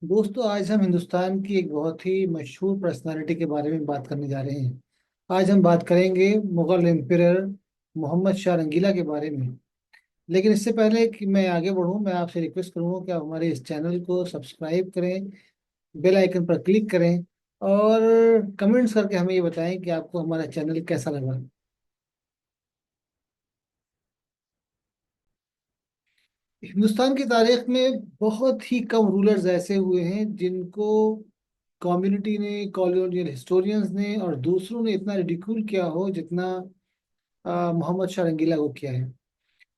दोस्तों, आज हम हिंदुस्तान की एक बहुत ही मशहूर पर्सनालिटी के बारे में बात करने जा रहे हैं। आज हम बात करेंगे मुगल एम्पिरर मोहम्मद शाह रंगीला के बारे में। लेकिन इससे पहले कि मैं आगे बढ़ूं, मैं आपसे रिक्वेस्ट करूंगा कि आप हमारे इस चैनल को सब्सक्राइब करें, बेल आइकन पर क्लिक करें और कमेंट्स करके हमें ये बताएं कि आपको हमारा चैनल कैसा लगा। हिंदुस्तान की तारीख में बहुत ही कम रूलर्स ऐसे हुए हैं जिनको कम्युनिटी ने, कॉलोनियल हिस्टोरियंस ने और दूसरों ने इतना रिडिक्यूल किया हो जितना मोहम्मद शाह रंगीला को किया है।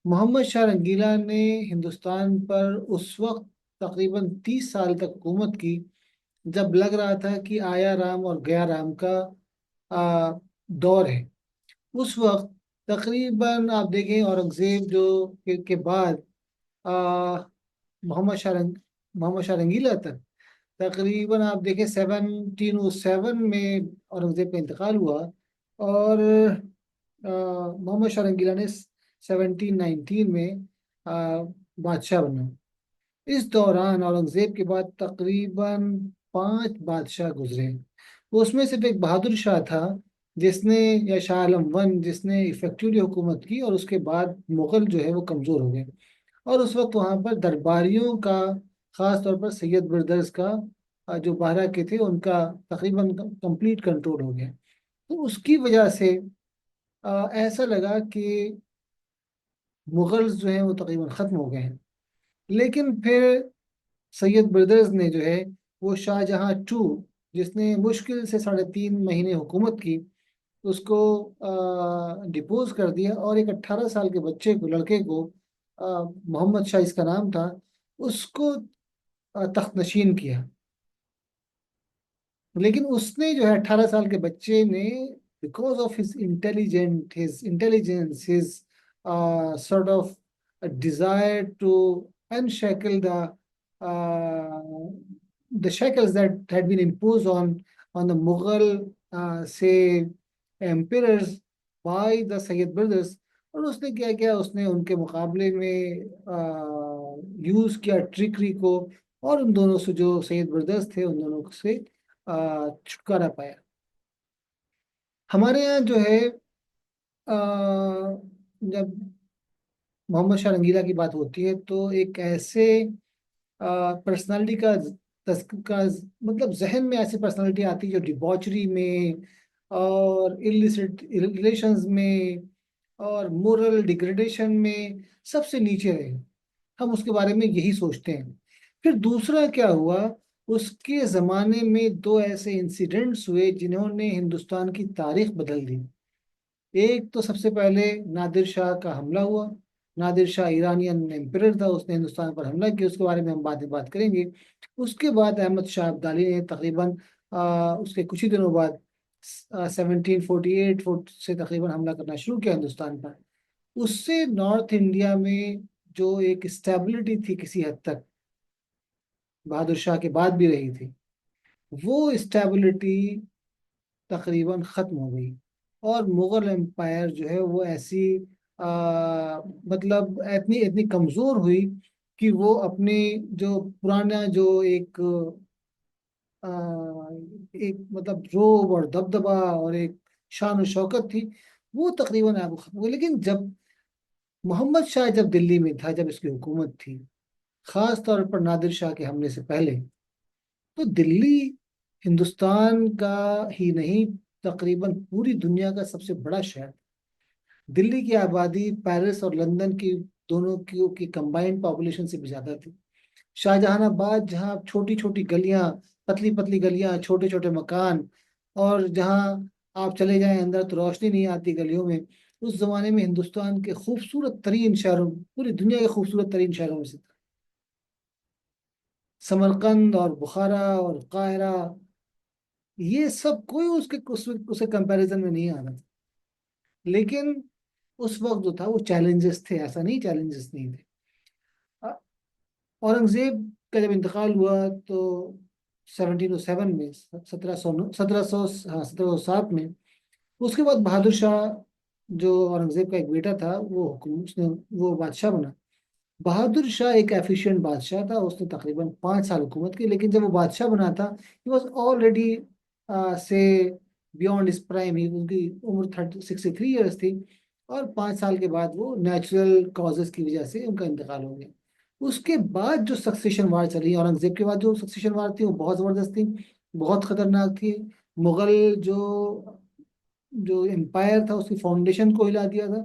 मोहम्मद शाह रंगीला ने हिंदुस्तान पर उस वक्त तकरीबन 30 साल तक हुकूमत की, जब लग रहा था कि आया राम और गया राम का आ, दौर है। उस वक्त तकरीबन आप देखें, औरंगजेब जो के बाद आ, मोहम्मद शाह रंग मोहम्मद शाह रंगीला तक तकरीबन आप देखें 1707 में औरंगजेब का इंतकाल हुआ और मोहम्मद शाह रंगीला ने 1719 में बादशाह बना। इस दौरान औरंगजेब के बाद तकरीबन 5 बादशाह गुजरे। उसमें सिर्फ एक बहादुर शाह था जिसने, या शाह आलम वन, जिसने इफेक्टिवली हुकूमत की, और उसके बाद मुगल जो है वो कमज़ोर हो गए। और उस वक्त वहाँ पर दरबारियों का, ख़ास तौर पर सैयद ब्रदर्स का, जो बारह के थे, उनका तकरीबन कंप्लीट कंट्रोल हो गया। तो उसकी वजह से ऐसा लगा कि मुगल्स जो हैं वो तकरीबन ख़त्म हो गए हैं। लेकिन फिर सैयद ब्रदर्स ने जो है, वो शाहजहां टू, जिसने मुश्किल से 3.5 महीने हुकूमत की, उसको डिपोज कर दिया और एक 18 साल के बच्चे को, लड़के को, मोहम्मद शाह इसका नाम था, उसको तख्त नशीन किया। लेकिन उसने जो है, 18 साल के बच्चे ने, because of his intelligence, his sort of desire to unshackle the shackles that had been imposed on the Mughal, say, emperors by the Sayyid brothers। और उसने क्या किया, उसने उनके मुकाबले में यूज किया ट्रिकरी को, और उन दोनों से, जो सैयद ब्रदर्स थे, उन दोनों से छुटकारा पाया। हमारे यहाँ जो है, जब मोहम्मद शाह रंगीला की बात होती है तो एक ऐसे पर्सनालिटी का मतलब जहन में ऐसी पर्सनालिटी आती है जो डिबॉचरी में और इलिसिट रिलेशंस में और मोरल डिग्रेडेशन में सबसे नीचे रहे। हम उसके बारे में यही सोचते हैं। फिर दूसरा क्या हुआ, उसके ज़माने में दो ऐसे इंसिडेंट्स हुए जिन्होंने हिंदुस्तान की तारीख बदल दी। एक तो सबसे पहले नादिर शाह का हमला हुआ। नादिर शाह ईरानियन एम्परर था, उसने हिंदुस्तान पर हमला किया, उसके बारे में हम बाद में बात करेंगे। उसके बाद अहमद शाह अब्दाली ने तकरीबन उसके कुछ ही दिनों बाद 1748 से तकरीबन हमला करना शुरू किया हिंदुस्तान पर। उससे नॉर्थ इंडिया में जो एक स्टेबिलिटी थी, किसी हद तक बहादुर शाह के बाद भी रही थी, वो स्टेबिलिटी तकरीबन खत्म हो गई। और मुगल एम्पायर जो है वो ऐसी मतलब इतनी इतनी कमजोर हुई कि वो अपने जो पुराना, जो आ, एक मतलब रोब और दबदबा और एक शान और शौकत थी, वो तकरीबन आपको खत्म हो गई। लेकिन जब मोहम्मद शाह जब दिल्ली में था, जब इसकी हुकूमत थी, खास तौर पर नादिर शाह के हमले से पहले, तो दिल्ली हिंदुस्तान का ही नहीं, तकरीबन पूरी दुनिया का सबसे बड़ा शहर। दिल्ली की आबादी पेरिस और लंदन की, दोनों की कंबाइंड पॉपुलेशन से भी ज्यादा थी। शाहजहानाबाद, जहाँ छोटी छोटी गलियां, पतली पतली गलियां, छोटे छोटे मकान, और जहाँ आप चले जाएं अंदर तो रोशनी नहीं आती गलियों में, उस जमाने में हिंदुस्तान के खूबसूरत तरीन शहरों, पूरी दुनिया के खूबसूरत तरीन शहरों में से था। समरकंद और बुखारा और कायरा, ये सब कोई उसके कंपैरिजन में नहीं आ रहा था। लेकिन उस वक्त जो था वो चैलेंजेस थे, ऐसा नहीं चैलेंजेस नहीं थे। अ- औरंगजेब का जब इंतकाल हुआ तो 1707 में, 1700, हाँ 1707 में, उसके बाद बहादुर शाह, जो औरंगजेब का एक बेटा था, वो हुकुम उसने वो बादशाह बना। बहादुर शाह एक एफिशिएंट बादशाह था, उसने तकरीबन 5 साल हुकूमत की, लेकिन जब वो बादशाह बना था ही वॉज ऑलरेडी से बियॉन्ड इस प्राइम, ही उनकी उम्र 63 ईयर्स थी। और 5 साल के बाद वो नेचुरल कॉजेज की वजह से उनका इंतकाल हो गया। उसके बाद जो सक्सेशन वार चली, औरंगजेब के बाद जो सक्सेशन वार थी वो बहुत ज़बरदस्त थी, बहुत खतरनाक थी। मुगल जो जो एम्पायर था उसकी फाउंडेशन को हिला दिया था।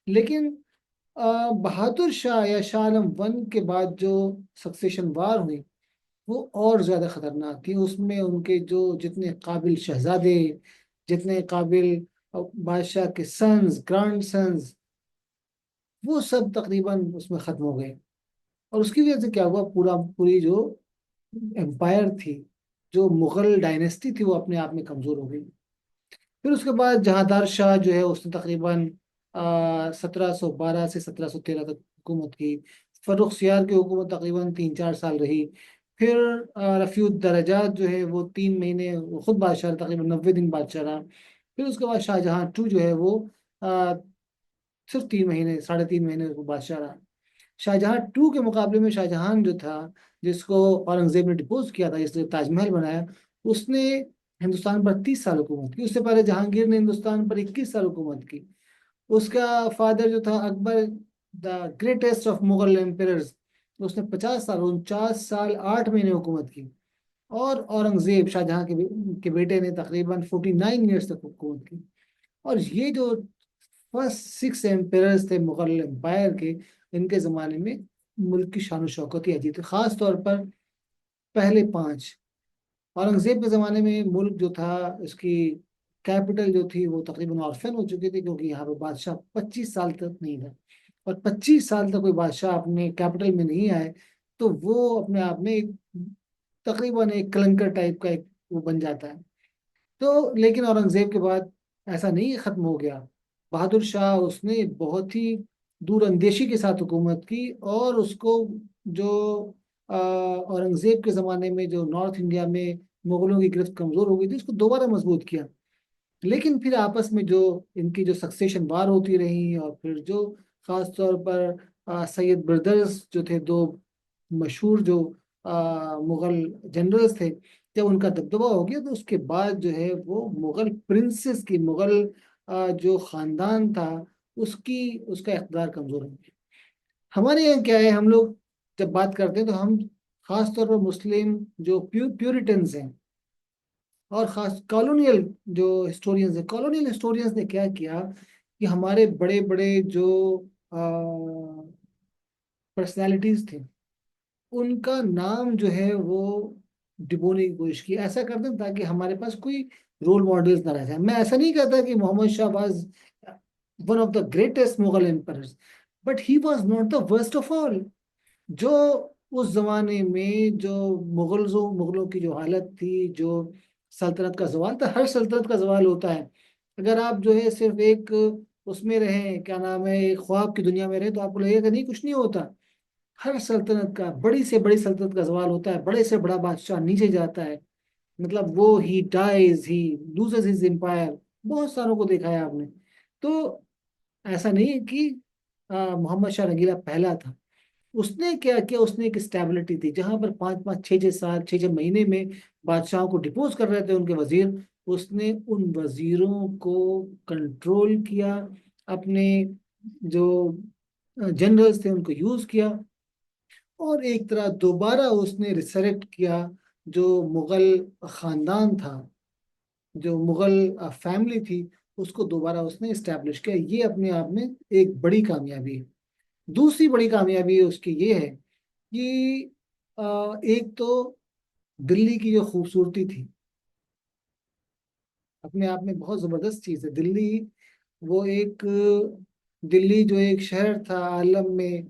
लेकिन बहादुर शाह या शाह आलम वन के बाद जो सक्सेशन वार हुई वो और ज्यादा खतरनाक थी। उसमें उनके जो जितने काबिल शहजादे, जितने काबिल बादशाह के सन्स, ग्रैंड सन्स, वो सब तकरीबन उसमें खत्म हो गए। और उसकी वजह से क्या हुआ, पूरी जो एम्पायर थी, जो मुगल डायनेस्टी थी, वो अपने आप में कमजोर हो गई। फिर उसके बाद जहांदार शाह जो है उसने तकरीबन 1712 से 1713 तक हुकूमत की। फर्रुख सियार की हुकूमत तकरीबन 3-4 साल रही। फिर रफ़ीउद दरजात जो है वो 3 महीने वो खुद बादशाह रहा, तकरीबन 90 दिन बादशाह रहा। फिर उसके बाद शाहजहां टू जो है वो आ, सिर्फ 3 महीने, 3.5 महीने वो बादशाह रहा। शाहजहां टू के मुकाबले में शाहजहां जो था, जिसको औरंगजेब ने डिपोज किया था, जिसने ताजमहल बनाया, उसने हिंदुस्तान पर 30 साल हुकूमत की। उससे पहले जहांगीर ने हिंदुस्तान पर 21 साल हुकूमत की। उसका फादर जो था Akbar, the greatest of Mughal emperors, उसने 50 साल, 49 साल 8 महीने हुकूमत की। और औरंगजेब शाहजहां के बेटे ने तकरीबन 49 ईयर्स तक हुकूमत की। और ये जो फर्स्ट 6 एम्परर्स थे मुगल एम्पायर के, इनके ज़माने में मुल्क की शान शौकत ही अजीब थी, खास तौर पर पहले 5। औरंगजेब के ज़माने में मुल्क जो था, इसकी कैपिटल जो थी वो तकरीबन ऑर्फन हो चुकी थी, क्योंकि यहाँ पे बादशाह 25 साल तक नहीं था। और 25 साल तक कोई बादशाह अपने कैपिटल में नहीं आए तो वो अपने आप में तकरीबन एक कलंकर टाइप का एक वो बन जाता है। तो लेकिन औरंगजेब के बाद ऐसा नहीं खत्म हो गया। बहादुर शाह उसने बहुत ही दूरंदेशी के साथ हुकूमत की, और उसको जो औरंगजेब के ज़माने में जो नॉर्थ इंडिया में मुगलों की गिरफ्त कमज़ोर हो गई थी, उसको दोबारा मजबूत किया। लेकिन फिर आपस में जो इनकी जो सक्सेशन वार होती रही, और फिर जो खास तौर पर सैयद ब्रदर्स जो थे, दो मशहूर जो मुगल जनरल्स थे, जब उनका दबदबा हो गया तो उसके बाद जो है वो मुगल प्रिंसेस की, मुगल जो खानदान था उसकी उसका इक़्तिदार कमजोर हो गया। हमारे यहाँ क्या है, हम लोग जब बात करते हैं तो हम खास तौर पर मुस्लिम जो प्यूरिटन्स हैं, और खास कॉलोनियल जो हिस्टोरियंस हैं, कॉलोनियल हिस्टोरियंस ने क्या किया कि हमारे बड़े बड़े जो पर्सनैलिटीज थे, उनका नाम जो है वो डिबोने की कोशिश की, ऐसा करते हैं ताकि हमारे पास कोई रोल मॉडल्स ना रह जाए। मैं ऐसा नहीं कहता कि Mohammad Shah was one of the greatest Mughal emperors, but he was not the worst of all. जो उस जमाने में जो मुगलों की जो हालत थी, जो सल्तनत का जवाल था, हर सल्तनत का जवाल होता है। अगर आप जो है सिर्फ एक उसमें रहें, क्या नाम है, एक ख्वाब की दुनिया में रहे, तो आपको लगेगा नहीं कुछ नहीं होता। हर सल्तनत का, बड़ी से बड़ी सल्तनत का जवाल होता है, बड़े से बड़ा बादशाह नीचे जाता है। मतलब वो he dies, he loses his empire. बहुत सारों को देखा है आपने। तो ऐसा नहीं है कि मोहम्मद शाह रंगीला पहला था। उसने क्या किया, उसने एक स्टेबिलिटी थी जहां पर 5-5 6-6 साल, 6-6 महीने में बादशाहों को डिपोज कर रहे थे उनके वजीर। उसने उन वजीरों को कंट्रोल किया, अपने जो जनरल्स थे उनको यूज किया, और एक तरह दोबारा उसने रिसरेक्ट किया जो मुगल खानदान था, जो मुगल फैमिली थी, उसको दोबारा उसने इस्टेब्लिश किया। ये अपने आप में एक बड़ी कामयाबी है। दूसरी बड़ी कामयाबी उसकी ये है कि एक तो दिल्ली की जो खूबसूरती थी, अपने आप में बहुत जबरदस्त चीज है दिल्ली। वो एक दिल्ली जो एक शहर था आलम में,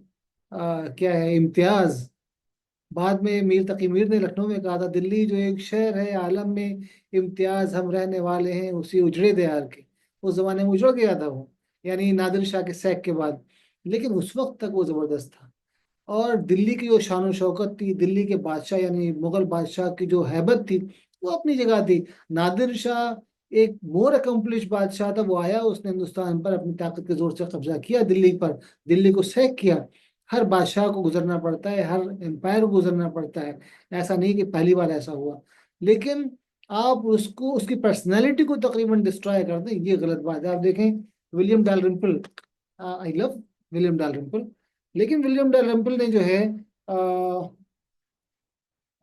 क्या है, इम्तियाज। बाद में मीर तकी मीर ने लखनऊ में कहा था, दिल्ली जो एक शहर है आलम में इम्तियाज, हम रहने वाले हैं उसी उजड़े दयार के। उस जमाने में उजड़ गया था वो, यानी नादिर शाह के सैक के बाद। लेकिन उस वक्त तक वो जबरदस्त था। और दिल्ली की जो शान शौकत थी, दिल्ली के बादशाह यानी मुगल बादशाह की जो हैबत थी, वो अपनी जगह थी। नादिर शाह एक मोर अकम्पलिश बादशाह था। वो आया, उसने हिंदुस्तान पर अपनी ताकत के जोर से कब्जा किया, दिल्ली पर, दिल्ली को सैक किया। हर बादशाह को गुजरना पड़ता है, हर एम्पायर को गुजरना पड़ता है। ऐसा नहीं कि पहली बार ऐसा हुआ। लेकिन आप उसको, उसकी पर्सनैलिटी को तकरीबन डिस्ट्रॉय कर दें, ये गलत बात है। आप देखें William Dalrymple, I love William Dalrymple, लेकिन विलियम डालरिम्पल ने जो है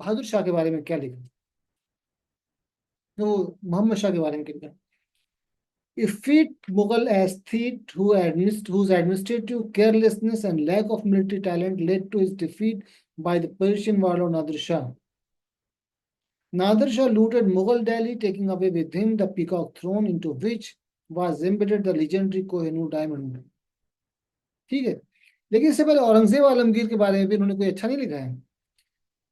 बहादुर शाह के बारे में क्या लिखा, तो मोहम्मद शाह के बारे में क्या लिखा? Effete Mughal aesthete whose administrative carelessness and lack of military talent led to his defeat by the Persian warlord Nadir Shah. Nadir Shah looted Mughal Delhi, taking away with him the peacock throne into which was embedded the legendary Kohinoor diamond. ठीक है, लेकिन इससे पहले औरंगजेब आलमगीर के बारे में भी इन्होंने कोई अच्छा नहीं लिखा है।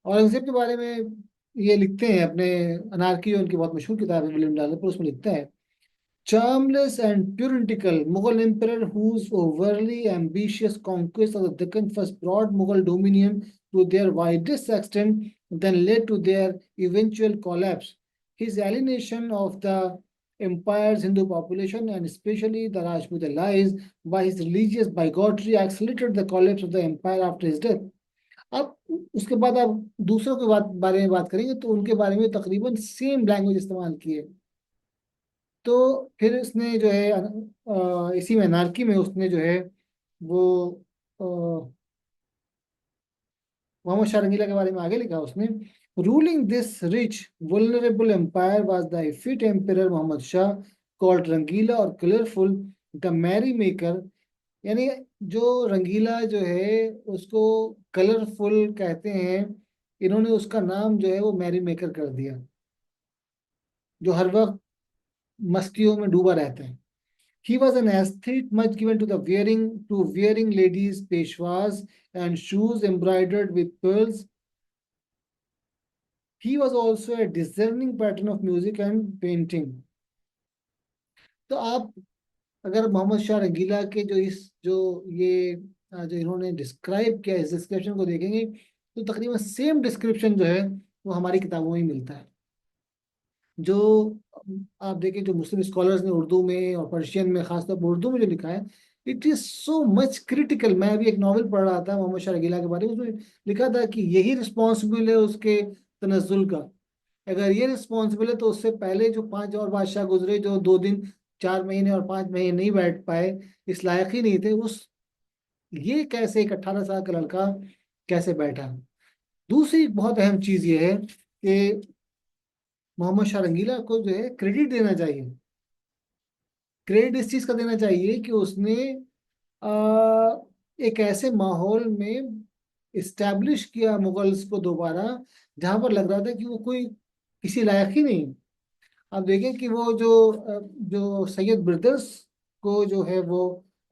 औरंगजेब के बारे में ये लिखते हैं अपने अनारकी, उनकी बहुत मशहूर किताब है विलियम डालर पर, उसमें लिखता है charmless and puritanical Mughal emperor whose overly ambitious conquest of the Deccan first brought Mughal dominion to their widest extent, then led to their eventual collapse. His alienation of the empire's Hindu population and especially the Rajput allies by his religious bigotry accelerated the collapse of the empire after his death. अब उसके बाद आप दूसरों के बारे में बात करेंगे तो उनके बारे में तकरीबन सेम लैंग्वेज इस्तेमाल की है। तो फिर उसने जो है इसी में नारकी में उसने जो है वो मोहम्मद शाह रंगीला के बारे में आगे लिखा उसने, ruling this rich vulnerable empire was the effete emperor Mohammad Shah called Rangeela और कलरफुल द मैरी मेकर। यानी जो रंगीला जो है उसको कलरफुल कहते हैं, इन्होंने उसका नाम जो है वो मैरी मेकर कर दिया, जो हर वक्त मस्तियों में डूबा रहता है। He was an aesthete much given to the wearing ladies' peshwas and shoes embroidered with pearls. He was also a discerning pattern of music and painting. तो आप अगर मोहम्मद शाह रंगीला के जो इस जो ये जो इन्होंने डिस्क्राइब किया, इस डिस्क्रिप्शन को देखेंगे तो तकरीबन सेम डिस्क्रिप्शन जो है वो हमारी किताबों में मिलता है। जो आप देखें जो मुस्लिम स्कॉलर्स ने उर्दू में और पर्शियन में, खासतौर पर उर्दू में जो लिखा है, it is so much critical. मैं अभी एक नॉवल पढ़ रहा था मोहम्मद शाह रंगीला के बारे में, उसमें लिखा था कि यही रिस्पॉन्सिबल है उसके तनज़ुल का। अगर ये रिस्पॉन्सिबल है तो उससे पहले जो 5 और बादशाह गुजरे जो 2 दिन 4 महीने और 5 महीने नहीं बैठ पाए, इस लायक ही नहीं थे उस, ये कैसे एक 18 साल का लड़का कैसे बैठा? दूसरी बहुत अहम चीज ये है कि मोहम्मद शाह रंगीला को जो है क्रेडिट देना चाहिए। क्रेडिट इस चीज का देना चाहिए कि उसने आ, एक ऐसे माहौल में इस्टेब्लिश किया मुगल्स को दोबारा, जहां पर लग रहा था कि वो कोई किसी लायक ही नहीं। आप देखें कि वो जो सैयद ब्रदर्स को जो है वो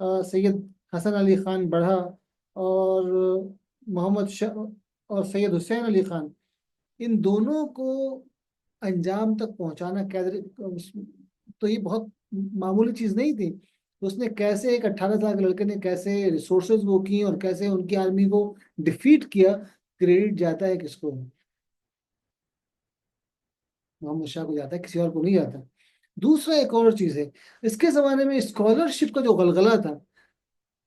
सैयद हसन अली खान बढ़ा और मोहम्मद शाह और सैयद हुसैन अली खान, इन दोनों को अंजाम तक पहुंचाना कैसे, तो ये बहुत मामूली चीज नहीं थी। तो उसने कैसे, एक 18 साल के लड़के ने कैसे रिसोर्सेज वो की और कैसे उनकी आर्मी को डिफीट किया, क्रेडिट जाता है किसको? मोहम्मद शाह को जाता है, किसी और को नहीं जाता। दूसरा एक और चीज है, इसके जमाने में स्कॉलरशिप का जो गलगला था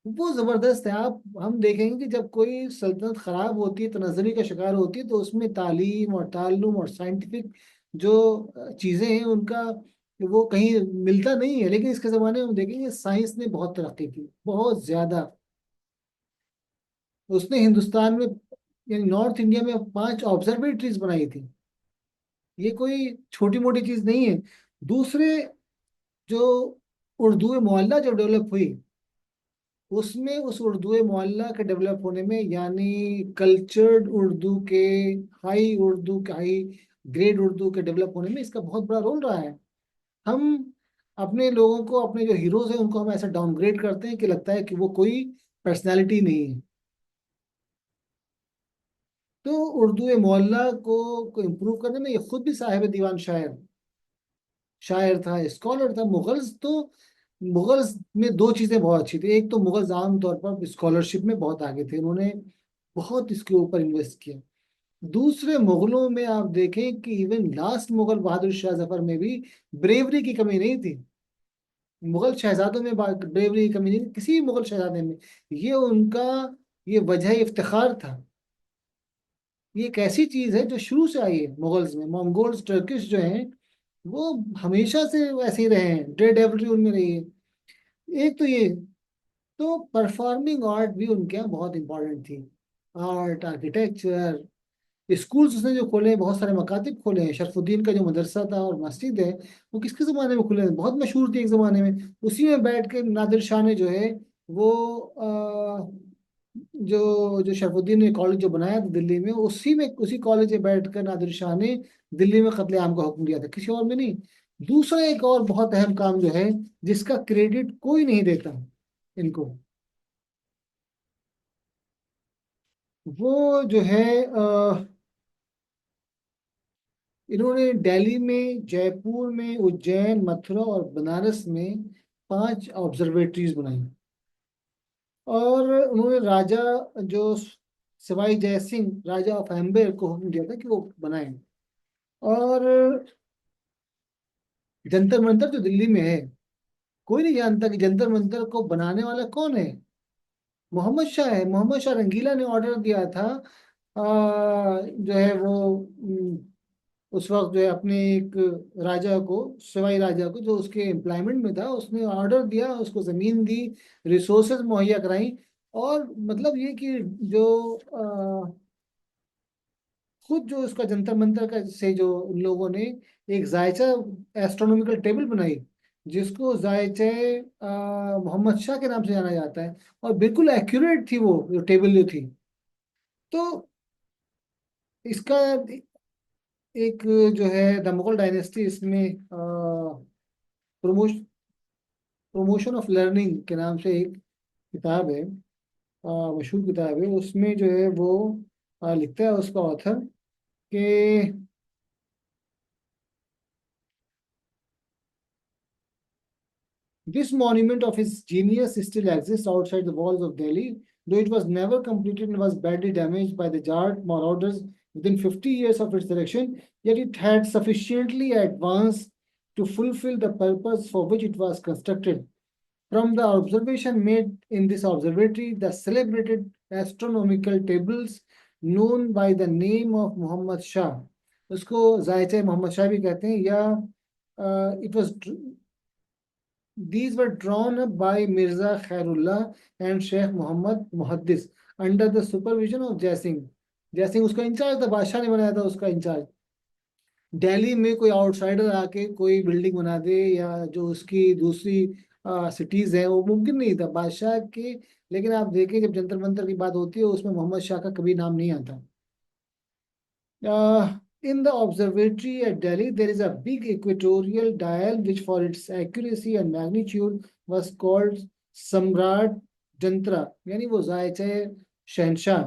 वो जबरदस्त है। आप हम देखेंगे कि जब कोई सल्तनत खराब होती है, तनज़्ज़ुली का शिकार होती है, तो उसमें तालीम और ताल्लुम और साइंटिफिक जो चीजें हैं उनका वो कहीं मिलता नहीं है। लेकिन इसके जमाने में हम देखेंगे साइंस ने बहुत तरक्की की, बहुत ज्यादा। उसने हिंदुस्तान में यानी नॉर्थ इंडिया में 5 ऑब्जर्वेटरीज बनाई थी। ये कोई छोटी मोटी चीज नहीं है। दूसरे जो उर्दू मोहल्ला जो डेवलप हुई, उसमें उस उर्दू मोहल्ला के डेवलप होने में, यानी कल्चर्ड उर्दू के, हाई ग्रेड उर्दू के डेवलप होने में इसका बहुत बड़ा रोल रहा है। हम अपने लोगों को, अपने जो हीरोज हैं उनको हम ऐसा डाउनग्रेड करते हैं कि लगता है कि वो कोई पर्सनालिटी नहीं है। तो उर्दू मोहल्ला को इम्प्रूव करने में ये खुद भी साहिब दीवान शायर शायर था, स्कॉलर था। मुगल्स में 2 चीजें बहुत अच्छी थी। एक तो मुगल्स आम तौर पर स्कॉलरशिप में बहुत आगे थे, उन्होंने बहुत इसके ऊपर इन्वेस्ट किया। दूसरे मुगलों में आप देखें कि इवन लास्ट मुगल बहादुर शाह जफर में भी ब्रेवरी की कमी नहीं थी। मुगल शहजादों में ब्रेवरी की कमी नहीं थी, किसी भी मुगल शहजादे में। ये उनका ये वजह इफ्तिखार था। ये एक ऐसी चीज है जो शुरू से आई है मुगल्स में। मंगोल्स टर्किश जो हैं वो हमेशा से वैसे ही रहे हैं, डेड डेविलरी उनमें रही है। एक तो ये, तो परफॉर्मिंग आर्ट भी उनके यहाँ बहुत इंपॉर्टेंट थी। आर्ट, आर्किटेक्चर, स्कूल्स उसने जो खोले हैं, बहुत सारे मकातिब खोले हैं। शरफुद्दीन का जो मदरसा था और मस्जिद है, वो किसके ज़माने में खुले हैं, बहुत मशहूर थी एक ज़माने में। उसी में बैठ के नादिर शाह ने जो है वो जो शरफुद्दीन ने कॉलेज जो बनाया था दिल्ली में, उसी में उसी कॉलेज में बैठ कर नादिर शाह ने दिल्ली में कत्लेआम का हुक्म दिया था, किसी और में नहीं। दूसरा एक और बहुत अहम काम जो है, जिसका क्रेडिट कोई नहीं देता इनको, वो जो है इन्होंने दिल्ली में, जयपुर में, उज्जैन, मथुरा और बनारस में 5 ऑब्जर्वेटरीज बनाई। और उन्होंने राजा जो सवाई जय सिंह, राजा ऑफ अम्बेर को हुक्म दिया था कि वो बनाए। और जंतर मंतर जो दिल्ली में है, कोई नहीं जानता कि जंतर मंतर को बनाने वाला कौन है। मोहम्मद शाह है। मोहम्मद शाह रंगीला ने ऑर्डर दिया था। जो है वो उस वक्त जो है अपने एक राजा को, सवाई राजा को, जो उसके एम्प्लॉयमेंट में था, उसने ऑर्डर दिया, उसको जमीन दी, रिसोर्सेज मुहैया कराई। और मतलब ये कि जो खुद जो उसका जंतर मंतर का से जो उन लोगों ने एक जायचा एस्ट्रोनॉमिकल टेबल बनाई, जिसको जायचे मोहम्मद शाह के नाम से जाना जाता है। और बिल्कुल एक्यूरेट थी वो जो टेबल जो थी। तो इसका एक जो है द मुगल डायनेस्टी, इसमें प्रमोशन ऑफ लर्निंग के नाम से एक किताब है, मशहूर किताब है। उसमें जो है वो लिखता है उसका ऑथर कि this monument of his genius still exists outside the walls of Delhi, though it was never completed and was badly damaged by the Jat marauders within 50 years of its erection, yet it had sufficiently advanced to fulfill the purpose for which it was constructed. From the observation made in this observatory, the celebrated astronomical tables known by the name of Muhammad Shah, उसको जायचे मोहम्मद शाह भी कहते हैं, या it was these were drawn up by Mirza Khairullah and Sheikh Muhammad Muhaddis under the supervision of Jai Singh. जय सिंह उसका in charge था, बादशाह ने बनाया था उसका इंचार्ज। दिल्ली में कोई आउटसाइडर आके कोई बिल्डिंग बना दे या जो उसकी दूसरी सिटीज है, वो मुमकिन नहीं था बादशाह के। लेकिन आप देखें, जब जंतर मंतर की बात होती है, उसमें मोहम्मद शाह का कभी नाम नहीं आता। In the observatory at Delhi, there is a big equatorial dial which, for its accuracy and magnitude, was called Samrat Jantra, यानी वो जायचा शहनशाह,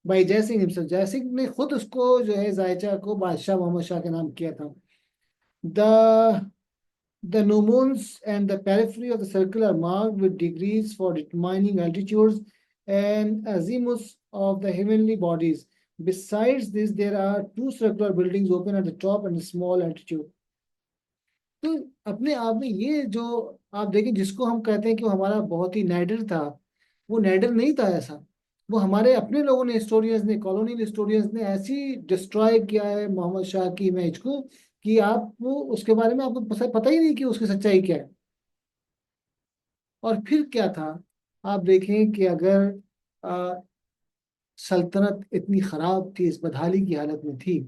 भाई जय सिंह हिमसेल्फ। जय सिंह ने खुद उसको जो है जायचा को बादशाह मोहम्मद शाह के नाम किया था। The the gnomons and the periphery of the circle are marked with degrees for determining altitudes and azimuths of the heavenly bodies. Besides this, there are 2 circular buildings open at the top and a small altitude. तो अपने आप में ये जो आप देखें, जिसको हम कहते हैं कि वो हमारा बहुत ही नैडर था, वो नैडर नहीं था ऐसा। वो हमारे अपने लोगों ने, हिस्टोरियंस ने, कॉलोनियल हिस्टोरियंस ने ऐसी डिस्ट्रॉय किया है मोहम्मद शाह की इमेज को कि आप वो उसके बारे में आपको पता ही नहीं कि उसकी सच्चाई क्या है। और फिर क्या था, आप देखें कि अगर आ, सल्तनत इतनी खराब थी, इस बदहाली की हालत में थी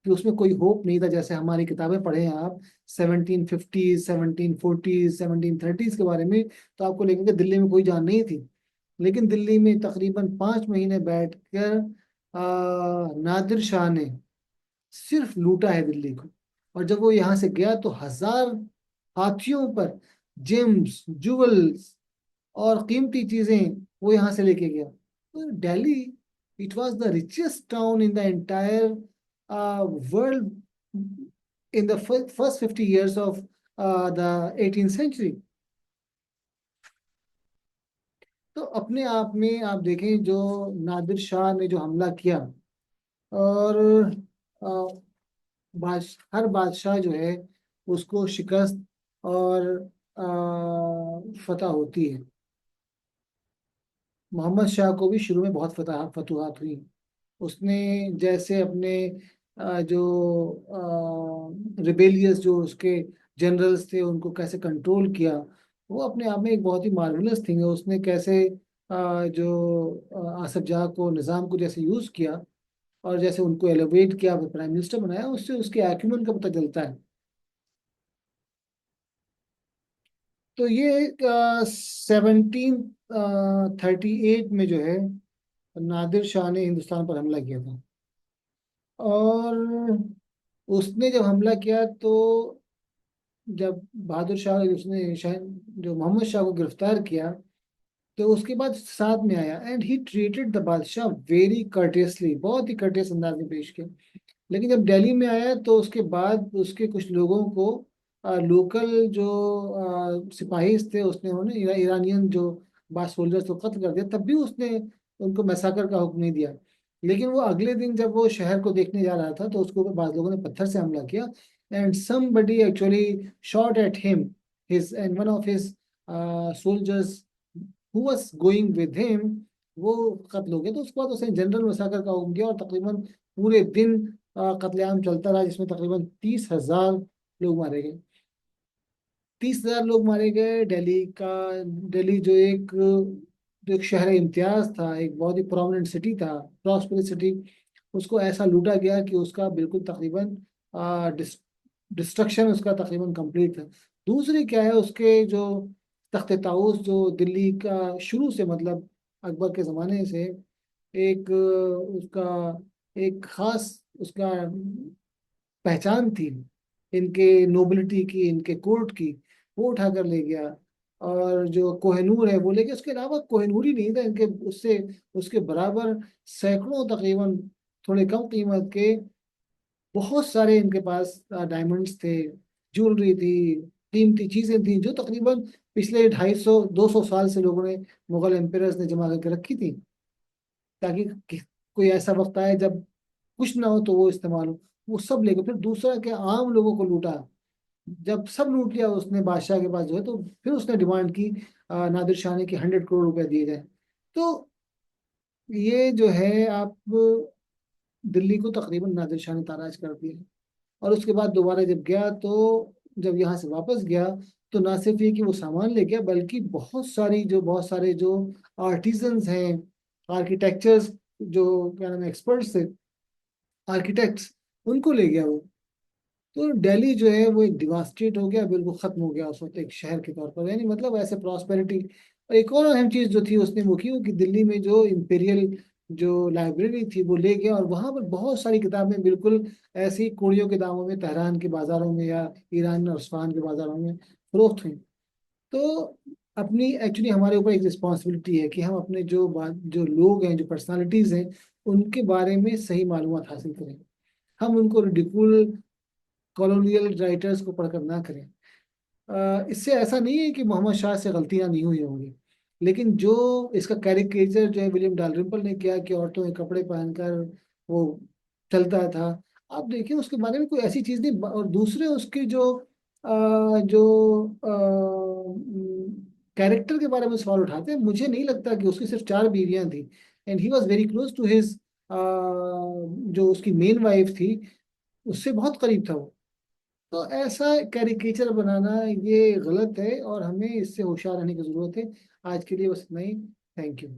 कि उसमें कोई होप नहीं था। जैसे हमारी किताबें पढ़े हैं आप 1750, 1740, 1730 के बारे में, तो आपको लगेगा दिल्ली में कोई जान नहीं थी। लेकिन दिल्ली में तकरीबन 5 महीने बैठकर नादिर शाह ने सिर्फ लूटा है दिल्ली को। और जब वो यहाँ से गया तो 1000 हाथियों पर जेम्स, जुवल्स और कीमती चीजें वो यहाँ से लेके गया। तो Delhi, it was the richest town in the entire world in the first 50 years of the 18th century। तो अपने आप में आप देखें, जो नादिर शाह ने जो हमला किया, और अ, हर बादशाह जो है उसको शिकस्त और फतह होती है। मोहम्मद शाह को भी शुरू में बहुत फतूहात हुई। उसने जैसे अपने जो रिबेलियस जो उसके जनरल्स थे उनको कैसे कंट्रोल किया, वो अपने आप में एक बहुत ही मार्वलस थिंग है। उसने कैसे जो आसफ जाह को, निज़ाम को जैसे यूज किया और जैसे उनको एलिवेट किया, प्राइम मिनिस्टर बनाया, उससे उसके एक्यूमेंट का पता चलता है। तो ये 1738 में जो है नादिर शाह ने हिंदुस्तान पर हमला किया था। और उसने जब हमला किया तो जब बहादुर शाह, उसने शाह, जो मोहम्मद शाह को गिरफ्तार किया, तो उसके बाद साथ में आया एंड ही ट्रीटेड द बादशाह वेरी कर्टियसली, बहुत ही कर्टियस अंदाज में पेश किया। लेकिन जब दिल्ली में आया तो उसके बाद उसके कुछ लोगों को, लोकल जो सिपाही थे, उसने उन्हें ईरानियन जो बास सोल्जर्स को कत्ल कर दिया। तब भी उसने उनको मैसाकर का हुक्म नहीं दिया। लेकिन वो अगले दिन जब वो शहर को देखने जा रहा था तो उसको बाद लोगों ने पत्थर से हमला किया and somebody actually shot at him, his and one of his soldiers who was going with him, वो कत्ल हो गया। तो उसके बाद उसने जनरल मसाकर का हुक्म दिया और तकरीबन पूरे दिन कत्लेआम चलता रहा, जिसमें तकरीबन 30,000 लोग मारे गए। 30,000 लोग मारे गए। दिल्ली जो एक शहर इम्तियाज था, एक बहुत ही प्रोमिनेंट सिटी था, प्रॉस्पेरस सिटी, उसको ऐसा लूटा गया कि उसका बिल्कुल तकरीबन डिस्ट्रक्शन उसका तकरीबन कंप्लीट था। दूसरी क्या है, उसके जो तख्त ताऊस जो दिल्ली का शुरू से, मतलब अकबर के ज़माने से एक उसका एक खास उसका पहचान थी, इनके नोबिलिटी की, इनके कोर्ट की, वो उठा कर ले गया। और जो कोहिनूर है वो ले गया। उसके अलावा कोहिनूर ही नहीं था इनके, उससे उसके बराबर सैकड़ों, तकरीबन थोड़े कम कीमत के बहुत सारे इनके पास डायमंड्स थे, ज्वेलरी थी, कीमती चीजें थी, जो तकरीबन पिछले 250 200 साल से लोगों ने, मुगल एम्पेरर्स ने जमा करके रखी थी, ताकि कोई ऐसा वक्त आए जब कुछ ना हो तो वो इस्तेमाल हो। वो सब लेके फिर दूसरा क्या, आम लोगों को लूटा। जब सब लूट लिया उसने बादशाह के पास जो है, तो फिर उसने डिमांड की नादिर शाह ने कि 100 करोड़ रुपए दिए जाए। तो ये जो है आप, दिल्ली को तकरीबन नादिर शाह ने ताराज कर दिया। और उसके बाद दोबारा जब गया तो, जब यहाँ से वापस गया, तो ना सिर्फ ये कि वो सामान ले गया, बल्कि बहुत सारे जो आर्टिजन्स हैं, आर्किटेक्चर्स, जो क्या नाम है, एक्सपर्ट्स थे, आर्किटेक्ट्स, उनको ले गया वो। तो दिल्ली जो है वो एक डिवास्टेट हो गया, बिल्कुल खत्म हो गया उस वक्त एक शहर के तौर पर, यानी मतलब ऐसे प्रॉस्पेरिटी। और एक और अहम चीज जो थी उसने वो की, वो कि दिल्ली में जो इंपीरियल जो लाइब्रेरी थी वो ले गया, और वहां पर बहुत सारी किताबें बिल्कुल ऐसी कौड़ियों के दामों में तेहरान के बाजारों में या ईरान और उस्फान के बाजारों में फरोख्त हुई। तो अपनी एक्चुअली हमारे ऊपर एक रिस्पॉन्सिबिलिटी है कि हम अपने जो लोग हैं, जो पर्सनालिटीज हैं, उनके बारे में सही मालूमात हासिल करें। हम उनको रिडिकुल कॉलोनियल राइटर्स को पढ़कर ना करें। इससे ऐसा नहीं है कि मोहम्मद शाह से गलतियां नहीं हुई होंगी, लेकिन जो इसका कैरिकेचर जो है विलियम डालरिम्पल ने किया कि औरतों के कपड़े पहनकर वो चलता था, आप देखिए उसके बारे में कोई ऐसी चीज नहीं। और दूसरे उसके जो कैरेक्टर के बारे में सवाल उठाते हैं, मुझे नहीं लगता कि उसकी सिर्फ 4 बीवियां थी, and he was very close to his, जो उसकी मेन वाइफ थी, उससे बहुत करीब था वो। तो ऐसा कैरिकेचर बनाना ये गलत है और हमें इससे होशियार रहने की जरूरत है। आज के लिए बस इतना ही। Thank you.